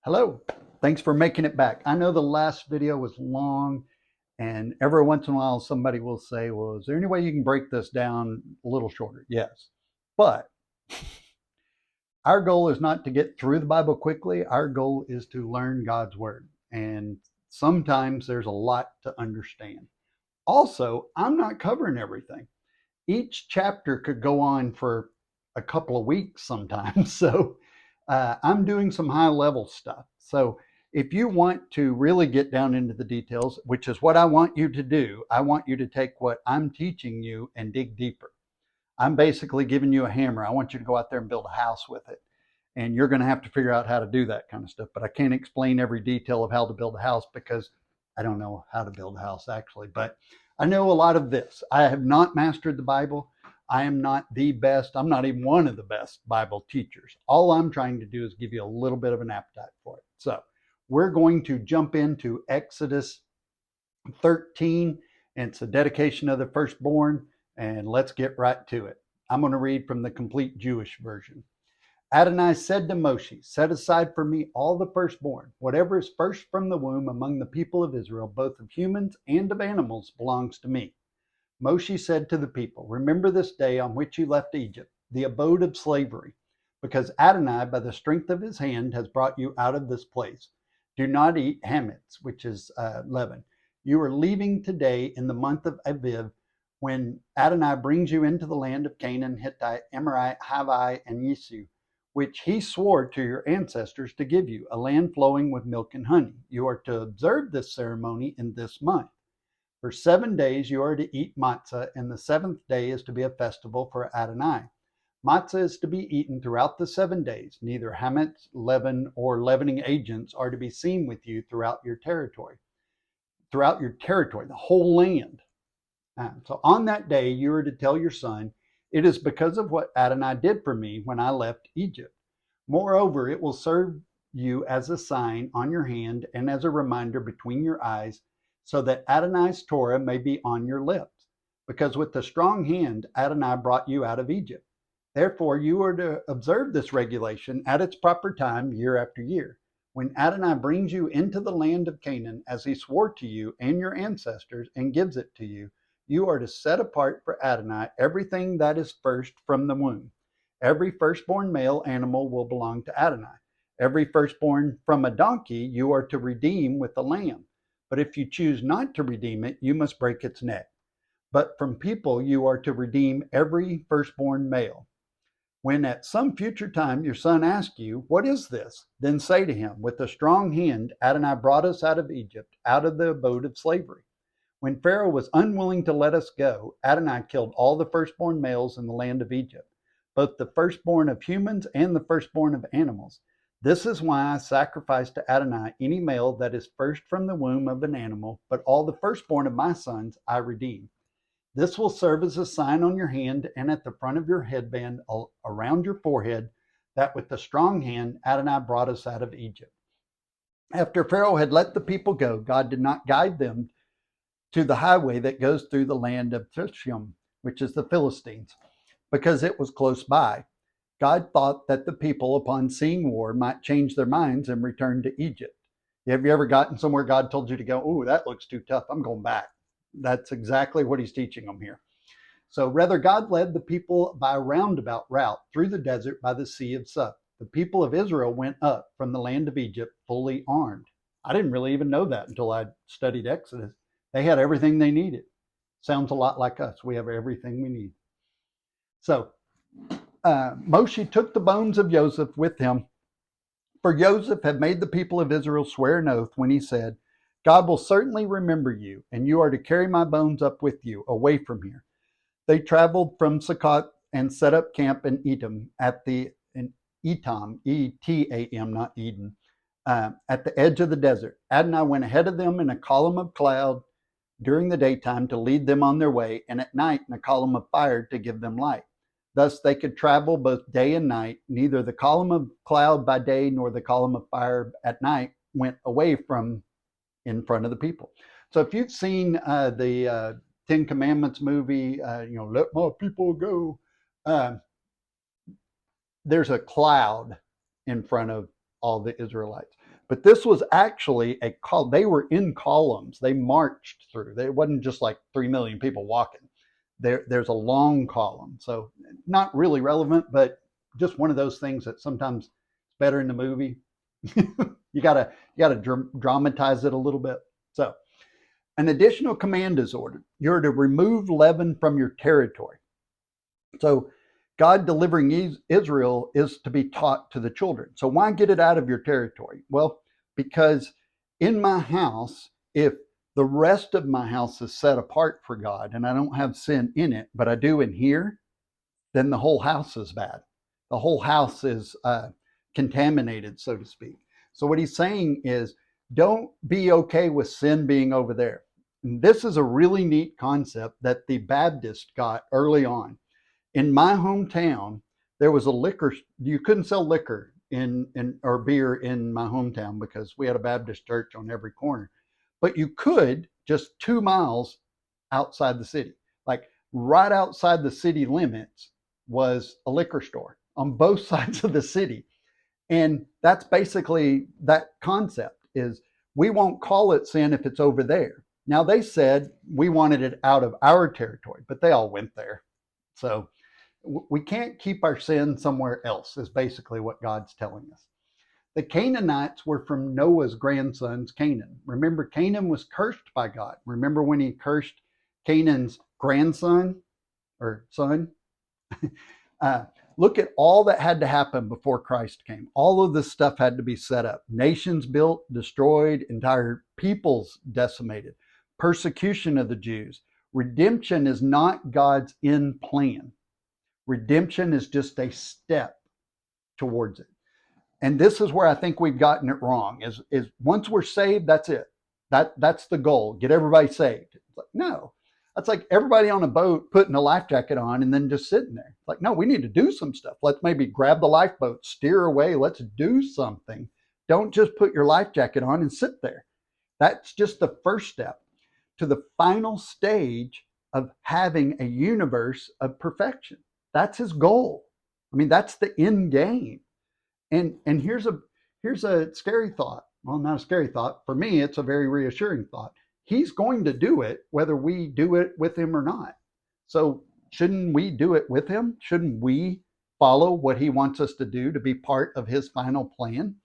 Hello, thanks for making it back. I know the last video was long, and every once in a while somebody will say, well, is there any way you can break this down a little shorter? Yes. But our goal is not to get through the Bible quickly. Our goal is to learn God's Word. And sometimes there's a lot to understand. Also, I'm not covering everything. Each chapter could go on for a couple of weeks sometimes. So I'm doing some high level stuff. So if you want to really get down into the details, which is what I want you to do, I want you to take what I'm teaching you and dig deeper. I'm basically giving you a hammer. I want you to go out there and build a house with it. And you're going to have to figure out how to do that kind of stuff. But I can't explain every detail of how to build a house because I don't know how to build a house actually. But I know a lot of this. I have not mastered the Bible. I am not the best. I'm not even one of the best Bible teachers. All I'm trying to do is give you a little bit of an appetite for it. So we're going to jump into Exodus 13. And it's a dedication of the firstborn. And let's get right to it. I'm going to read from the complete Jewish version. Adonai said to Moshe, set aside for me all the firstborn. Whatever is first from the womb among the people of Israel, both of humans and of animals, belongs to me. Moshe said to the people, remember this day on which you left Egypt, the abode of slavery, because Adonai, by the strength of his hand, has brought you out of this place. Do not eat hametz, which is leaven. You are leaving today in the month of Aviv, when Adonai brings you into the land of Canaan, Hittite, Amorite, Hivite, and Yishu, which he swore to your ancestors to give you, a land flowing with milk and honey. You are to observe this ceremony in this month. For 7 days you are to eat matzah, and the seventh day is to be a festival for Adonai. Matzah is to be eaten throughout the 7 days. Neither hametz, leaven, or leavening agents are to be seen with you throughout your territory. The whole land. So on that day you are to tell your son, it is because of what Adonai did for me when I left Egypt. Moreover, it will serve you as a sign on your hand and as a reminder between your eyes, so that Adonai's Torah may be on your lips. Because with a strong hand Adonai brought you out of Egypt. Therefore, you are to observe this regulation at its proper time year after year. When Adonai brings you into the land of Canaan, as he swore to you and your ancestors, and gives it to you, you are to set apart for Adonai everything that is first from the womb. Every firstborn male animal will belong to Adonai. Every firstborn from a donkey you are to redeem with a lamb. But if you choose not to redeem it, you must break its neck. But from people you are to redeem every firstborn male. When at some future time your son asks you, what is this? Then say to him, with a strong hand Adonai brought us out of Egypt, out of the abode of slavery. When Pharaoh was unwilling to let us go, Adonai killed all the firstborn males in the land of Egypt, both the firstborn of humans and the firstborn of animals. This is why I sacrifice to Adonai any male that is first from the womb of an animal, but all the firstborn of my sons I redeem. This will serve as a sign on your hand and at the front of your headband around your forehead, that with a strong hand Adonai brought us out of Egypt. After Pharaoh had let the people go, God did not guide them to the highway that goes through the land of Shushan, which is the Philistines, because it was close by. God thought that the people, upon seeing war, might change their minds and return to Egypt. Have you ever gotten somewhere God told you to go, oh, that looks too tough, I'm going back? That's exactly what he's teaching them here. So rather, God led the people by a roundabout route through the desert by the Sea of Sup. The people of Israel went up from the land of Egypt fully armed. I didn't really even know that until I studied Exodus. They had everything they needed. Sounds a lot like us. We have everything we need. So Moshe took the bones of Joseph with him, for Joseph had made the people of Israel swear an oath when he said, God will certainly remember you, and you are to carry my bones up with you, away from here. They traveled from Sukkot and set up camp in Etam, E-T-A-M, not Eden, at the edge of the desert. Adonai went ahead of them in a column of cloud during the daytime to lead them on their way, and at night in a column of fire to give them light. Thus they could travel both day and night. Neither the column of cloud by day nor the column of fire at night went away from in front of the people. So if you've seen the Ten Commandments movie, let my people go, there's a cloud in front of all the Israelites. But this was actually a call. They were in columns. They marched through. It wasn't just like 3 million people walking. There's a long column. So not really relevant, but just one of those things that sometimes is better in the movie. you gotta dramatize it a little bit. So an additional command is ordered. You're to remove leaven from your territory. So God delivering Israel is to be taught to the children. So why get it out of your territory? Well, because in my house, if the rest of my house is set apart for God and I don't have sin in it, but I do in here, then the whole house is bad. The whole house is contaminated, so to speak. So what he's saying is, don't be okay with sin being over there. And this is a really neat concept that the Baptists got early on. In my hometown, there was a liquor. You couldn't sell liquor or beer in my hometown because we had a Baptist church on every corner. But you could just 2 miles outside the city, like right outside the city limits, was a liquor store on both sides of the city. And that's basically that concept is we won't call it sin if it's over there. Now they said we wanted it out of our territory, but they all went there. So we can't keep our sin somewhere else is basically what God's telling us. The Canaanites were from Noah's grandsons, Canaan. Remember, Canaan was cursed by God. Remember when he cursed Canaan's grandson or son? Look at all that had to happen before Christ came. All of this stuff had to be set up. Nations built, destroyed, entire peoples decimated, persecution of the Jews. Redemption is not God's end plan. Redemption is just a step towards it. And this is where I think we've gotten it wrong, is once we're saved, that's it. That's the goal. Get everybody saved. It's like, no. That's like everybody on a boat putting a life jacket on and then just sitting there. It's like, no, we need to do some stuff. Let's maybe grab the lifeboat, steer away. Let's do something. Don't just put your life jacket on and sit there. That's just the first step to the final stage of having a universe of perfection. That's his goal. I mean, that's the end game. And here's a scary thought. Well, not a scary thought. For me, it's a very reassuring thought. He's going to do it whether we do it with him or not. So shouldn't we do it with him? Shouldn't we follow what he wants us to do to be part of his final plan?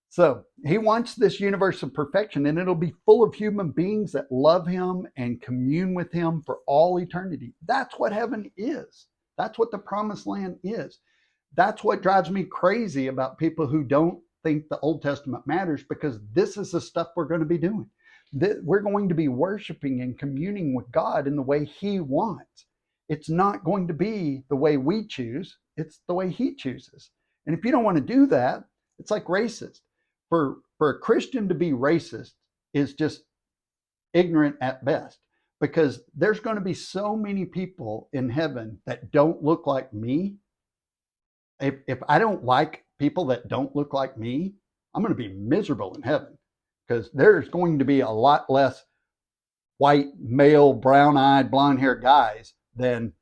So he wants this universe of perfection, and it'll be full of human beings that love him and commune with him for all eternity. That's what heaven is. That's what the promised land is. That's what drives me crazy about people who don't think the Old Testament matters, because this is the stuff we're going to be doing. We're going to be worshiping and communing with God in the way he wants. It's not going to be the way we choose. It's the way he chooses. And if you don't want to do that, it's like racist. For a Christian to be racist is just ignorant at best, because there's going to be so many people in heaven that don't look like me. If I don't like people that don't look like me, I'm going to be miserable in heaven, because there's going to be a lot less white, male, brown-eyed, blonde-haired guys than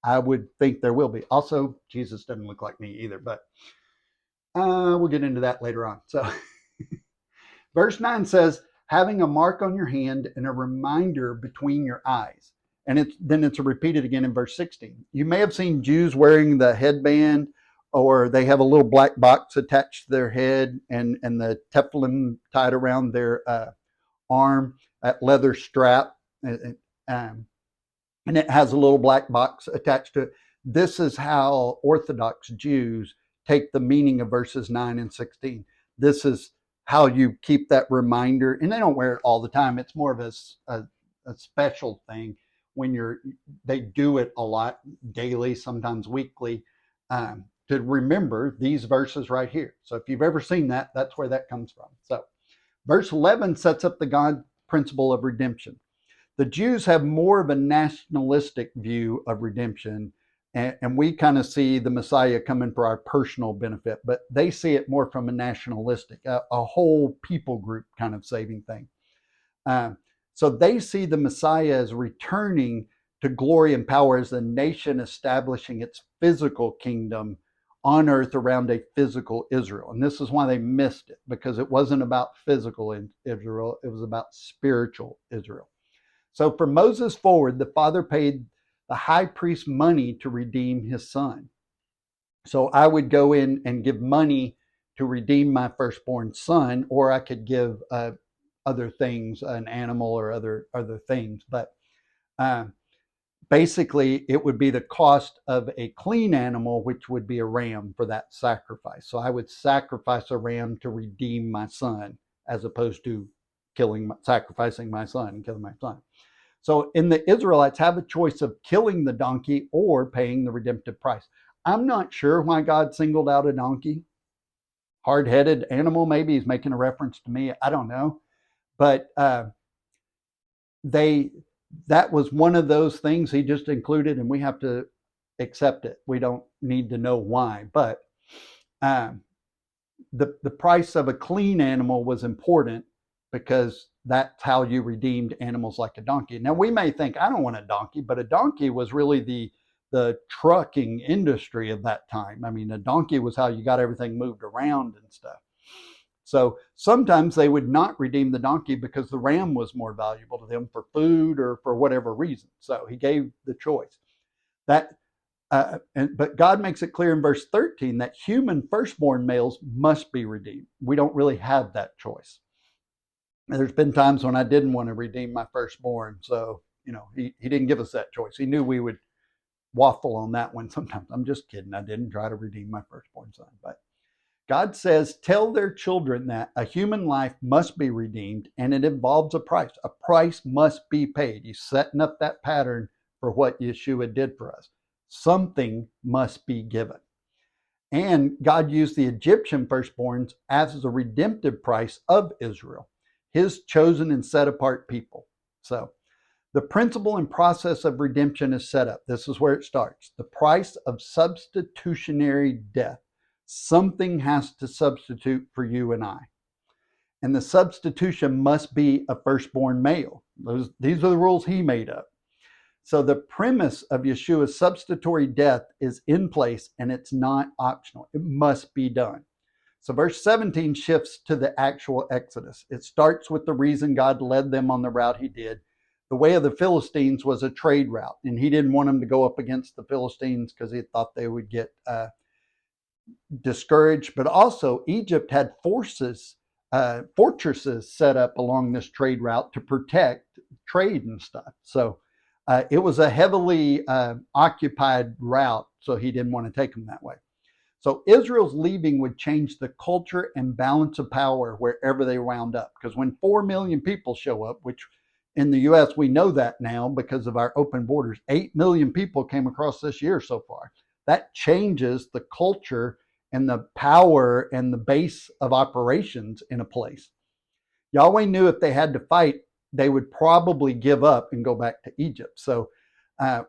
I would think there will be. Also, Jesus doesn't look like me either, but we'll get into that later on. So verse 9 says, having a mark on your hand and a reminder between your eyes. And it's repeated again in verse 16. You may have seen Jews wearing the headband, or they have a little black box attached to their head and the tefillin tied around their arm, that leather strap, and it has a little black box attached to it. This is how Orthodox Jews take the meaning of verses 9 and 16. This is how you keep that reminder, and they don't wear it all the time. It's more of a special thing when they do it a lot, daily, sometimes weekly, to remember these verses right here. So if you've ever seen that, that's where that comes from. So verse 11 sets up the God principle of redemption. The Jews have more of a nationalistic view of redemption, and we kind of see the Messiah coming for our personal benefit, but they see it more from a nationalistic, a whole people group kind of saving thing. So they see the Messiah as returning to glory and power as the nation establishing its physical kingdom on earth around a physical Israel. And this is why they missed it, because it wasn't about physical Israel, it was about spiritual Israel. So from Moses forward, the father paid the high priest money to redeem his son. So I would go in and give money to redeem my firstborn son, or I could give other things, an animal or other things. But basically, it would be the cost of a clean animal, which would be a ram for that sacrifice. So I would sacrifice a ram to redeem my son, as opposed to sacrificing my son and killing my son. So in the Israelites have a choice of killing the donkey or paying the redemptive price. I'm not sure why God singled out a donkey. Hard-headed animal, maybe he's making a reference to me. I don't know. But that was one of those things he just included, and we have to accept it. We don't need to know why. But the price of a clean animal was important, because that's how you redeemed animals like a donkey. Now, we may think, I don't want a donkey, but a donkey was really the trucking industry of that time. I mean, a donkey was how you got everything moved around and stuff. So sometimes they would not redeem the donkey because the ram was more valuable to them for food or for whatever reason. So he gave the choice. But God makes it clear in verse 13 that human firstborn males must be redeemed. We don't really have that choice. There's been times when I didn't want to redeem my firstborn. So, he didn't give us that choice. He knew we would waffle on that one sometimes. I'm just kidding. I didn't try to redeem my firstborn son. But God says, tell their children that a human life must be redeemed, and it involves a price. A price must be paid. He's setting up that pattern for what Yeshua did for us. Something must be given. And God used the Egyptian firstborns as the redemptive price of Israel, his chosen and set apart people. So the principle and process of redemption is set up. This is where it starts. The price of substitutionary death. Something has to substitute for you and I. And the substitution must be a firstborn male. These are the rules he made up. So the premise of Yeshua's substitutory death is in place, and it's not optional. It must be done. So verse 17 shifts to the actual Exodus. It starts with the reason God led them on the route he did. The way of the Philistines was a trade route, and he didn't want them to go up against the Philistines because he thought they would get discouraged. But also Egypt had fortresses set up along this trade route to protect trade and stuff. So it was a heavily occupied route, so he didn't want to take them that way. So Israel's leaving would change the culture and balance of power wherever they wound up. Because when 4 million people show up, which in the U.S. we know that now because of our open borders, 8 million people came across this year so far. That changes the culture and the power and the base of operations in a place. Yahweh knew if they had to fight, they would probably give up and go back to Egypt. So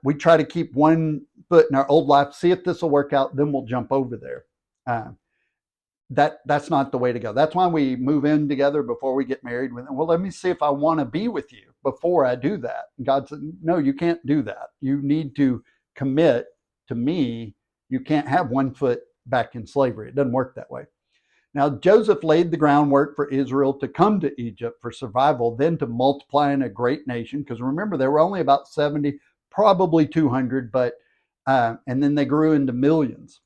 we try to keep one foot in our old life, see if this will work out, then we'll jump over there. That's not the way to go. That's why we move in together before we get married. Well, let me see if I want to be with you before I do that. And God said, no, you can't do that. You need to commit to me. You can't have one foot back in slavery. It doesn't work that way. Now, Joseph laid the groundwork for Israel to come to Egypt for survival, then to multiply in a great nation. Because remember, there were only about 70, probably 200, and then they grew into millions.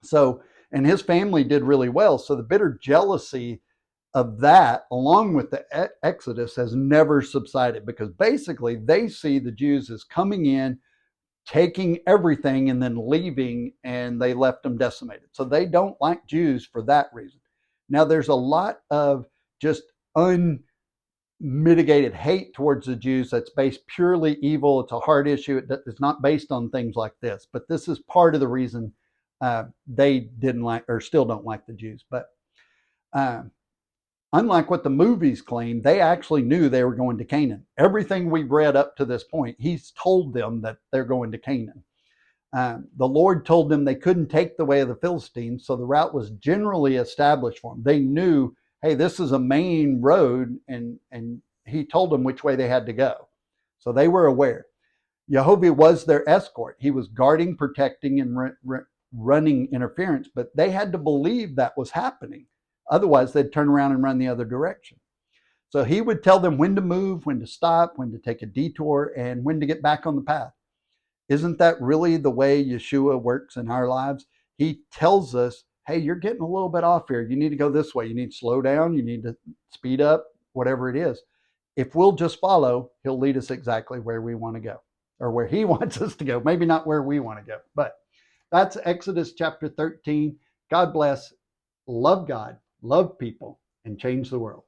So, and his family did really well. So the bitter jealousy of that, along with the Exodus, has never subsided, because basically they see the Jews as coming in, taking everything and then leaving, and they left them decimated. So they don't like Jews for that reason. Now, there's a lot of just unmitigated hate towards the Jews that's based purely evil. It's a hard issue. It's not based on things like this, but this is part of the reason they didn't like, or still don't like, the Jews. But unlike what the movies claim, they actually knew they were going to Canaan. Everything we've read up to this point, he's told them that they're going to Canaan. The Lord told them they couldn't take the way of the Philistines, so the route was generally established for them. They knew, hey, this is a main road, and he told them which way they had to go. So they were aware. Jehovah was their escort. He was guarding, protecting, and running interference, but they had to believe that was happening. Otherwise, they'd turn around and run the other direction. So he would tell them when to move, when to stop, when to take a detour, and when to get back on the path. Isn't that really the way Yeshua works in our lives? He tells us, hey, you're getting a little bit off here. You need to go this way. You need to slow down. You need to speed up, whatever it is. If we'll just follow, he'll lead us exactly where we want to go, or where he wants us to go. Maybe not where we want to go, but that's Exodus chapter 13. God bless. Love God, love people, and change the world.